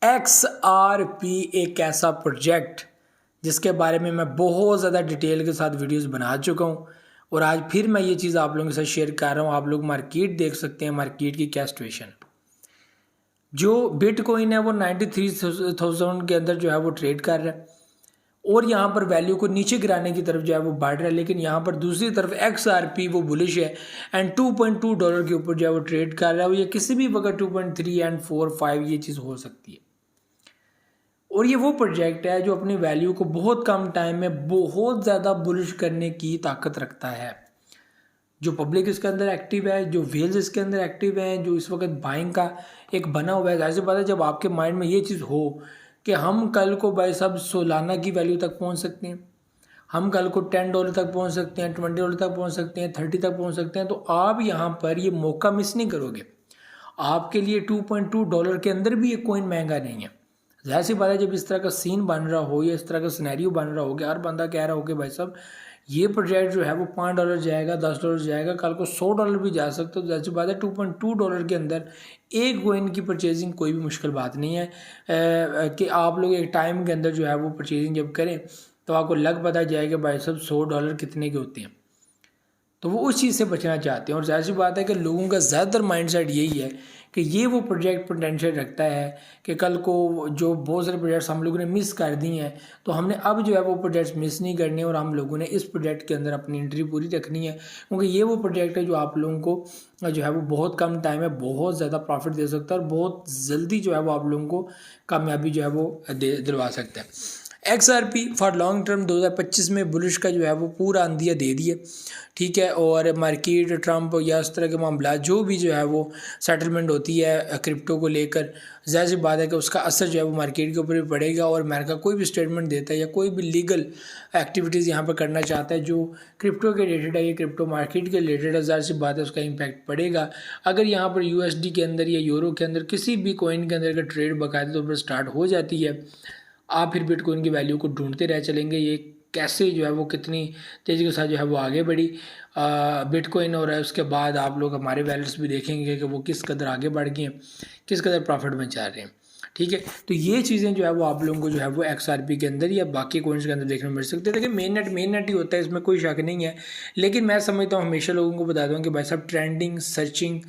XRP एक ऐसा project जिसके बारे में मैं बहुत ज़्यादा डिटेल के साथ वीडियोस बना चुका हूँ और आज फिर मैं ये चीज़ आप लोगों के साथ शेयर कर रहा हूँ। आप लोग मार्केट देख सकते हैं, मार्केट की क्या सिचुएशन। जो बिटकॉइन है वो 93,000 के अंदर जो है वो ट्रेड कर रहा है और यहाँ पर वैल्यू को नीचे गिराने की तरफ जो है वो बढ़ रहा है, लेकिन यहाँ पर दूसरी तरफ XRP वो बुलिश है एंड $2.2 के ऊपर जो है वो ट्रेड कर रहा है। ये किसी भी वक्त 2.3 एंड 4, 5 ये चीज़ हो सकती है। और ये वो प्रोजेक्ट है जो अपनी वैल्यू को बहुत कम टाइम में बहुत ज़्यादा बुलिश करने की ताकत रखता है। जो पब्लिक इसके अंदर एक्टिव है, जो वेल्स इसके अंदर एक्टिव हैं, जो इस वक्त बाइंग का एक बना हुआ है। ऐसे बात है जब आपके माइंड में ये चीज़ हो कि हम कल को भाई सब सोलाना की वैल्यू तक पहुंच सकते हैं, हम कल को $10 तक पहुंच सकते हैं, $20 तक पहुंच सकते हैं, 30 तक पहुंच सकते हैं, तो आप यहाँ पर ये मौका मिस नहीं करोगे। आपके लिए $2.2 के अंदर भी ये कॉइन महंगा नहीं है। जाहिर सी बात है जब इस तरह का सीन बन रहा हो या इस तरह का सिनेरियो बन रहा हो कि हर बंदा कह रहा हो कि भाई साहब ये प्रोजेक्ट जो है वो $5 जाएगा, $10 जाएगा, कल को $100 भी जा सकता है, तो जाहिर सी बात है $2.2 के अंदर एक कॉइन की परचेजिंग कोई भी मुश्किल बात नहीं है। कि आप लोग एक टाइम के अंदर जो है वो परचेजिंग जब करें तो आपको लग पता जाएगा भाई साहब $100 कितने के होते हैं। तो वो उस चीज़ से बचना चाहते हैं और जाहिर सी बात है कि लोगों का ज़्यादातर माइंडसेट यही है कि ये वो प्रोजेक्ट पोटेंशियल रखता है कि कल को जो बहुत सारे प्रोजेक्ट्स हम लोगों ने मिस कर दी हैं तो हमने अब जो है वो प्रोजेक्ट्स मिस नहीं करने और हम लोगों ने इस प्रोजेक्ट के अंदर अपनी एंट्री पूरी रखनी है, क्योंकि ये वो प्रोजेक्ट है जो आप लोगों को जो है वो बहुत कम टाइम में बहुत ज़्यादा प्रॉफिट दे सकता है और बहुत जल्दी जो है वो आप लोगों को कामयाबी जो है वो दिलवा सकता है। XRP फॉर लॉन्ग टर्म 2025 में बुलिश का जो है वो पूरा अंदिया दे दिया, ठीक है। और मार्केट ट्रम्प या इस तरह के मामला जो भी जो है वो सेटलमेंट होती है क्रिप्टो को लेकर, ज़ाहिर सी बात है कि उसका असर जो है वो मार्केट के ऊपर भी पड़ेगा। और अमेरिका कोई भी स्टेटमेंट देता है या कोई भी लीगल एक्टिविटीज़ यहाँ पर करना चाहता है जो क्रिप्टो के रिलेटेड है या क्रिप्टो मार्केट के रिलेटेड है, ज़ाहिर सी बात है उसका इम्पैक्ट पड़ेगा। अगर यहाँ पर USD के अंदर या यूरो के अंदर किसी भी कॉइन के अंदर अगर ट्रेड बाकायदा तौर पर स्टार्ट हो जाती है, आप फिर बिटकॉइन की वैल्यू को ढूंढते रह चलेंगे ये कैसे जो है वो कितनी तेज़ी के साथ जो है वो आगे बढ़ी बिटकॉइन। और उसके बाद आप लोग हमारे वैल्यूज भी देखेंगे कि वो किस कदर आगे बढ़ गए हैं, किस कदर प्रॉफिट में जा रहे हैं, ठीक है। तो ये चीज़ें जो है वो आप लोगों को जो है वो XRP के अंदर या बाकी कॉइन्स के अंदर देखने में मिल सकते हैं। देखिए मेन नेट ही होता है, इसमें कोई शक नहीं है, लेकिन मैं समझता हूँ हमेशा लोगों को बताता हूँ कि भाई साहब ट्रेंडिंग सर्चिंग,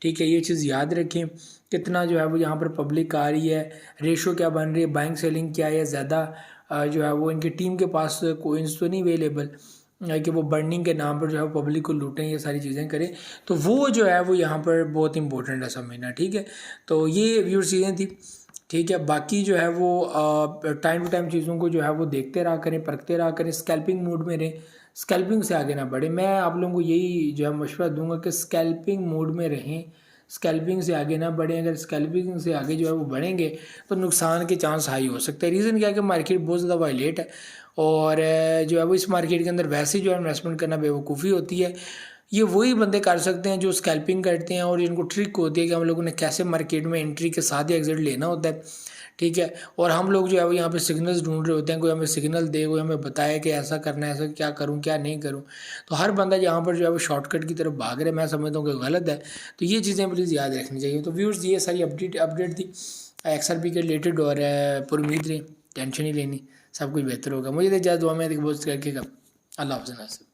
ठीक है, ये चीज़ याद रखें। कितना जो है वो यहाँ पर पब्लिक आ रही है, रेशो क्या बन रही है, बाइंग सेलिंग क्या है, ज़्यादा जो है वो इनकी टीम के पास कोइंस तो नहीं अवेलेबल कि वो बर्निंग के नाम पर जो है पब्लिक को लूटें, ये सारी चीज़ें करें। तो वो जो है वो यहाँ पर बहुत इंपॉर्टेंट है समझना, ठीक है। तो ये व्यूअर चीज़ें थी, ठीक है। बाकी जो है वो टाइम टू टाइम चीज़ों को जो है वो देखते रहा करें, परखते रहा करें, स्कैल्पिंग मूड में रहें, स्कैल्पिंग से आगे ना बढ़े। मैं आप लोगों को यही जो है मशवरा दूंगा कि स्कैल्पिंग मूड में रहें, स्कैल्पिंग से आगे ना बढ़ें। अगर स्कैल्पिंग से आगे जो है वो बढ़ेंगे तो नुकसान के चांस हाई हो सकते हैं। रीज़न क्या है कि मार्केट बहुत ज़्यादा वायलेट है और जो है वो इस मार्केट के अंदर वैसे ही जो है इन्वेस्टमेंट करना बेवकूफ़ी होती है। ये वही बंदे कर सकते हैं जो स्कैल्पिंग करते हैं और जिनको ट्रिक होती है कि हम लोगों ने कैसे मार्केट में एंट्री के साथ ही एग्जिट लेना होता है, ठीक है। और हम लोग जो है वो यहाँ पे सिग्नल्स ढूंढ रहे होते हैं, कोई हमें सिग्नल दे, कोई हमें बताए कि ऐसा करना है, ऐसा क्या करूँ क्या नहीं करूँ। तो हर बंदा यहाँ पर जो है वो शॉर्टकट की तरफ भाग रहा है, मैं समझता हूँ कि गलत है। तो ये चीज़ें प्लीज़ याद रखनी चाहिए। तो व्यूअर्स ये सारी अपडेट थी XRP के रिलेटेड और पूरी उम्मीद रही, टेंशन ही लेनी, सब कुछ बेहतर होगा। मुझे तो इजाज़त, दुआ में बहुत करके अल्लाह हाफ़िज़।